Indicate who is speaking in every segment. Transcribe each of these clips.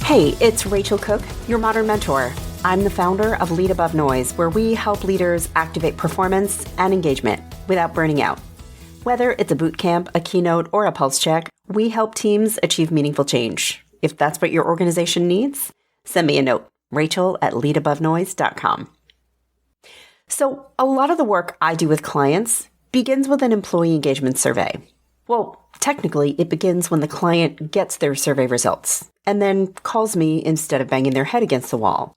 Speaker 1: Hey, it's Rachel Cooke, your modern mentor. I'm the founder of Lead Above Noise, where we help leaders activate performance and engagement without burning out. Whether it's a boot camp, a keynote, or a pulse check, we help teams achieve meaningful change. If that's what your organization needs, send me a note, rachel@leadabovenoise.com. So a lot of the work I do with clients begins with an employee engagement survey. Well, technically, it begins when the client gets their survey results and then calls me instead of banging their head against the wall.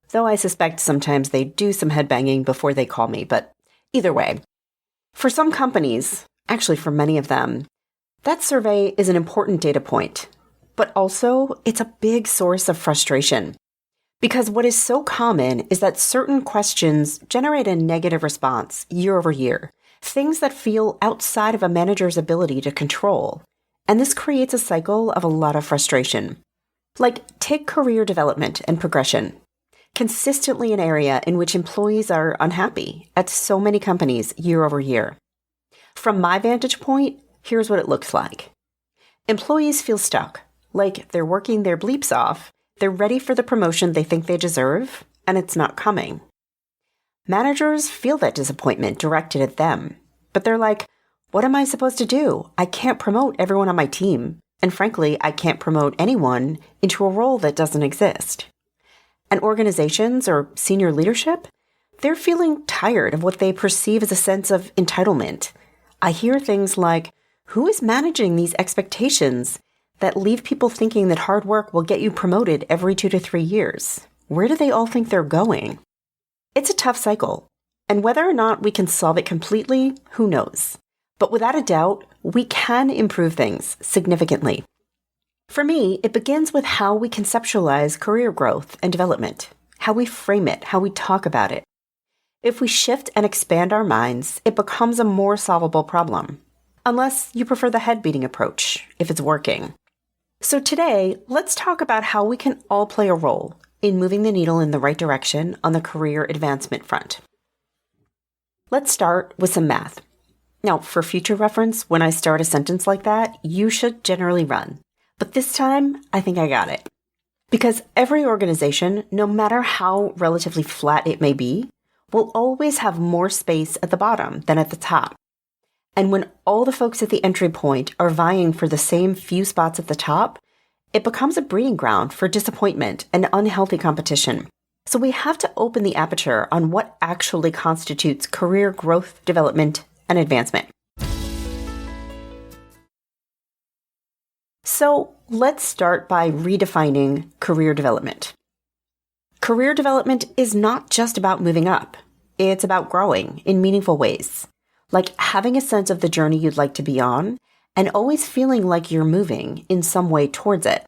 Speaker 1: Though I suspect sometimes they do some head banging before they call me, but either way. For some companies, actually for many of them, that survey is an important data point, but also it's a big source of frustration. Because what is so common is that certain questions generate a negative response year over year, things that feel outside of a manager's ability to control. And this creates a cycle of a lot of frustration. Like, take career development and progression. Consistently an area in which employees are unhappy at so many companies year over year. From my vantage point, here's what it looks like. Employees feel stuck, like they're working their bleeps off, they're ready for the promotion they think they deserve, and it's not coming. Managers feel that disappointment directed at them, but they're like, what am I supposed to do? I can't promote everyone on my team, and frankly, I can't promote anyone into a role that doesn't exist. And organizations or senior leadership, they're feeling tired of what they perceive as a sense of entitlement. I hear things like, who is managing these expectations that leave people thinking that hard work will get you promoted every 2 to 3 years? Where do they all think they're going? It's a tough cycle, and whether or not we can solve it completely, who knows? But without a doubt, we can improve things significantly. For me, it begins with how we conceptualize career growth and development, how we frame it, how we talk about it. If we shift and expand our minds, it becomes a more solvable problem. Unless you prefer the head-beating approach, if it's working. So today, let's talk about how we can all play a role in moving the needle in the right direction on the career advancement front. Let's start with some math. Now, for future reference, when I start a sentence like that, you should generally run. But this time, I think I got it. Because every organization, no matter how relatively flat it may be, will always have more space at the bottom than at the top. And when all the folks at the entry point are vying for the same few spots at the top, it becomes a breeding ground for disappointment and unhealthy competition. So we have to open the aperture on what actually constitutes career growth, development, and advancement. So let's start by redefining career development. Career development is not just about moving up. It's about growing in meaningful ways. Like having a sense of the journey you'd like to be on, and always feeling like you're moving in some way towards it.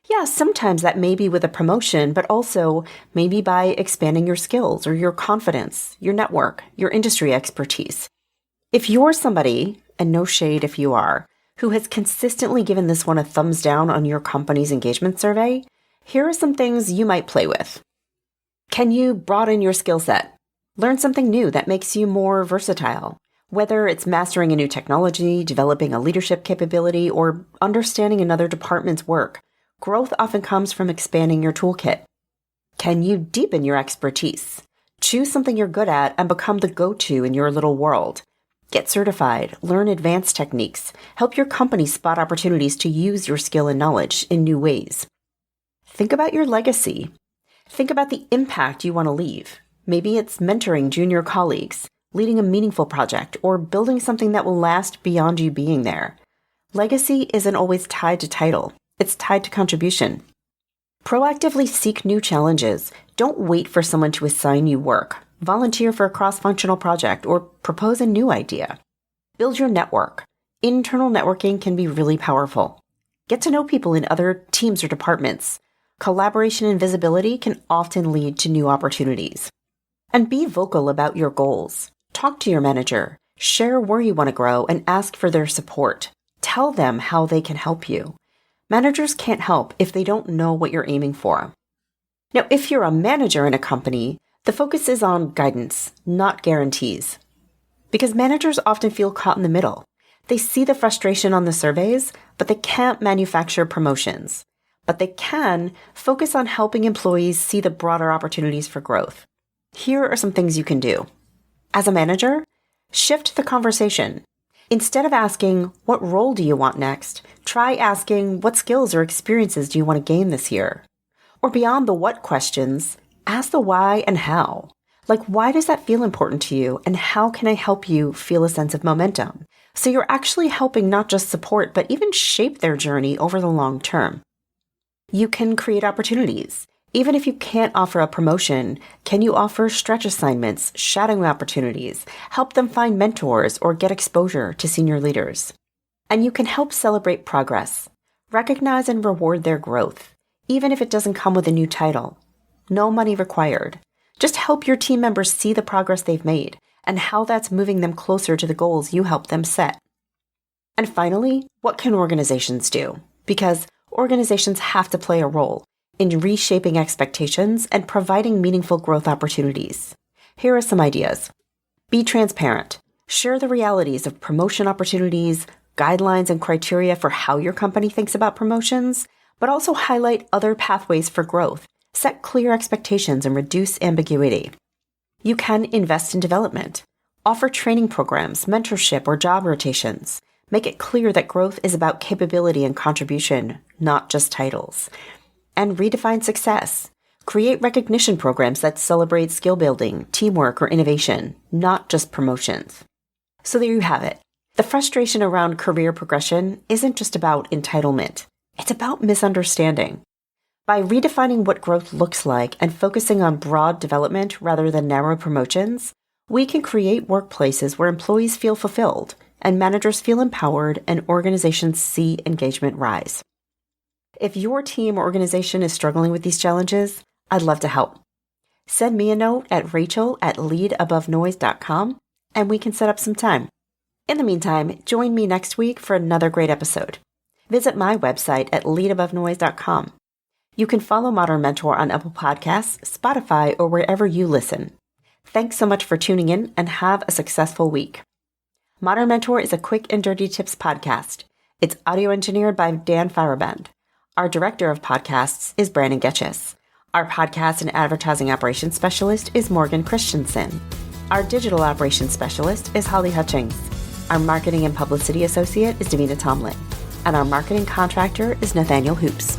Speaker 1: Yeah, sometimes that may be with a promotion, but also maybe by expanding your skills or your confidence, your network, your industry expertise. If you're somebody, and no shade if you are, who has consistently given this one a thumbs down on your company's engagement survey, here are some things you might play with. Can you broaden your skill set? Learn something new that makes you more versatile. Whether it's mastering a new technology, developing a leadership capability, or understanding another department's work, growth often comes from expanding your toolkit. Can you deepen your expertise? Choose something you're good at and become the go-to in your little world. Get certified, learn advanced techniques, help your company spot opportunities to use your skill and knowledge in new ways. Think about your legacy. Think about the impact you want to leave. Maybe it's mentoring junior colleagues, leading a meaningful project, or building something that will last beyond you being there. Legacy isn't always tied to title. It's tied to contribution. Proactively seek new challenges. Don't wait for someone to assign you work. Volunteer for a cross-functional project or propose a new idea. Build your network. Internal networking can be really powerful. Get to know people in other teams or departments. Collaboration and visibility can often lead to new opportunities. And be vocal about your goals. Talk to your manager, share where you want to grow, and ask for their support. Tell them how they can help you. Managers can't help if they don't know what you're aiming for. Now, if you're a manager in a company, the focus is on guidance, not guarantees. Because managers often feel caught in the middle. They see the frustration on the surveys, but they can't manufacture promotions. but they can focus on helping employees see the broader opportunities for growth. Here are some things you can do. As a manager, shift the conversation. Instead of asking, what role do you want next? Try asking, what skills or experiences do you want to gain this year? Or beyond the what questions, ask the why and how. Like, why does that feel important to you? And how can I help you feel a sense of momentum? So you're actually helping not just support, but even shape their journey over the long term. You can create opportunities. Even if you can't offer a promotion, can you offer stretch assignments, shadowing opportunities, help them find mentors, or get exposure to senior leaders? And you can help celebrate progress. Recognize and reward their growth, even if it doesn't come with a new title. No money required. Just help your team members see the progress they've made and how that's moving them closer to the goals you help them set. And finally, what can organizations do? Because organizations have to play a role in reshaping expectations and providing meaningful growth opportunities. Here are some ideas. Be transparent. Share the realities of promotion opportunities, guidelines and criteria for how your company thinks about promotions, but also highlight other pathways for growth. Set clear expectations and reduce ambiguity. You can invest in development. Offer training programs, mentorship, or job rotations. Make it clear that growth is about capability and contribution, not just titles. And redefine success. Create recognition programs that celebrate skill building, teamwork, or innovation, not just promotions. So there you have it. The frustration around career progression isn't just about entitlement. It's about misunderstanding. By redefining what growth looks like and focusing on broad development rather than narrow promotions, we can create workplaces where employees feel fulfilled and managers feel empowered and organizations see engagement rise. If your team or organization is struggling with these challenges, I'd love to help. Send me a note at rachel@leadabovenoise.com and we can set up some time. In the meantime, join me next week for another great episode. Visit my website at leadabovenoise.com. You can follow Modern Mentor on Apple Podcasts, Spotify, or wherever you listen. Thanks so much for tuning in and have a successful week. Modern Mentor is a quick and dirty tips podcast. It's audio engineered by Dan Feuerband. Our director of podcasts is Brandon Getchis. Our podcast and advertising operations specialist is Morgan Christensen. Our digital operations specialist is Holly Hutchings. Our marketing and publicity associate is Davina Tomlin. And our marketing contractor is Nathaniel Hoops.